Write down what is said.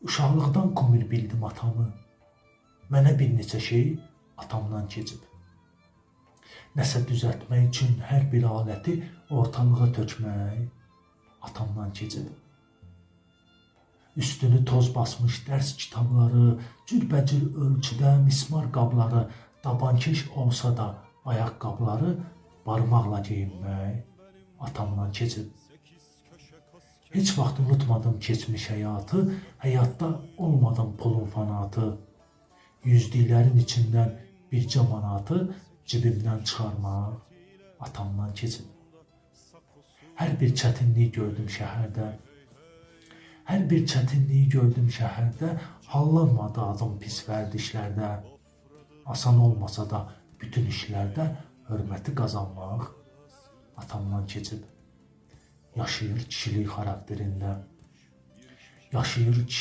Uşaqlıqdan kumir bildim atamı. Mənə bir neçə şey atamdan keçib. Nəsə düzəltmək üçün hər bir aləti ortalığa tökmək atamdan keçib. Üstünü toz basmış dərs kitabları, cürbəcür ölçüdə mismar qabları, dabankeş olsa da ayaqqabıları barmaqla geyinmək atamdan keçib. Heç vaxt unutmadım keçmiş həyatı, həyatda olmadım pulun fanatı. Yüzlüklərin içindən bircə manatı cibimdən çıxarmaq atamdan keçib. Hər bir çətinliyi gördüm şəhərdə. Hər bir çətinliyi gördüm şəhərdə, hallanmadı adım pis vərdişlərdə. Asan olmasa da bütün işlərdə hörməti qazanmaq atamdan keçib. Yaşayır kişilik xarakterində. Yaşayır kişilik